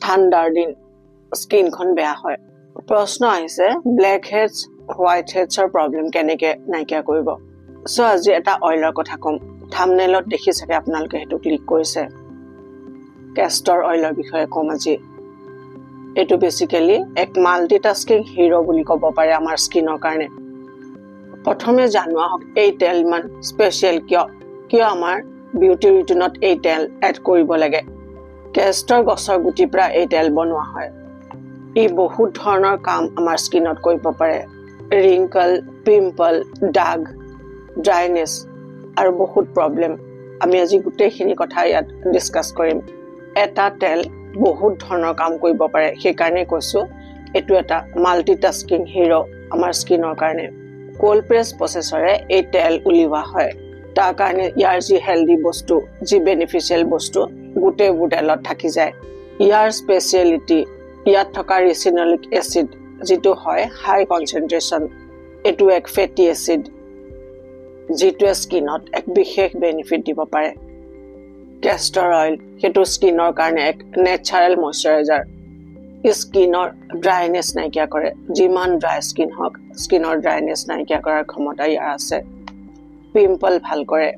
ঠাণ্ডাৰ দিন স্কিনখন বেয়া হয় প্ৰশ্ন আহিছে ব্ল্যাক হেডছ হোৱাইট হেডছৰ প্ৰবলেম কেনেকৈ নাইকিয়া কৰিব সো আজি এটা অইলৰ কথা কম থাম্বনেইলত দেখি চাগে আপোনালোকে হেতু ক্লিক কৰিছে কেষ্টৰ অইলৰ বিষয়ে কম আজি এটো বেসিক্যালি এক মাল্টিটাস্কিং হিৰো বুলি ক'ব পাৰে আমাৰ স্কিনৰ কাৰণে প্ৰথমে জানোৱা হক এই তেল মান স্পেশাল কিয় আমাৰ বিউটি ৰুটিনত এই তেল এড কৰিব লাগে কেষ্টৰ গছৰ গুটি পৰা এই তেল বনোৱা হয় ই বহুত ধৰণৰ কাম আমাৰ স্কিনত কৰিব পাৰে ৰিংকল পিম্পল দাগ ড্ৰাইনেছ আৰু বহুত প্ৰবলেম আমি আজি গোটেইখিনি কথা ইয়াত ডিসকাস কৰিম এটা তেল বহুত ধৰণৰ কাম কৰিব পাৰে সেই কাৰণে কৈছো এটো এটা মাল্টিটাস্কিং হিৰো আমাৰ স্কিনৰ কাৰণে কোল্ড প্ৰেছ প্ৰসেসৰে এই তেল উলিওৱা হয় তাৰ কাৰণে ইয়াৰ যি হেলদি বস্তু যি বেনিফিচিয়েল বস্তু গোটেই তেলত থাকি যায় ইয়াৰ স্পেশালিটি ইয়াত থকা ৰেচিনোলিক এসিড যেটো হয় হাই কনসেন্ট্ৰেচন এটো এক ফেটি এসিড যেটো স্কিনত এক বিশেষ বেনিফিট দিব পাৰে কেষ্টৰ অইল হেতু স্কিনৰ কাৰণে এক নেচাৰেল ময়শ্চাৰাইজাৰ স্কিনৰ ড্ৰাইনেছ নাইকিয়া কৰে যিমান ড্ৰাই স্কিন হক স্কিনৰ ড্ৰাইনেছ নাইকিয়া কৰাৰ ক্ষমতা ইয়াৰ আছে পিম্পল ভাল কৰে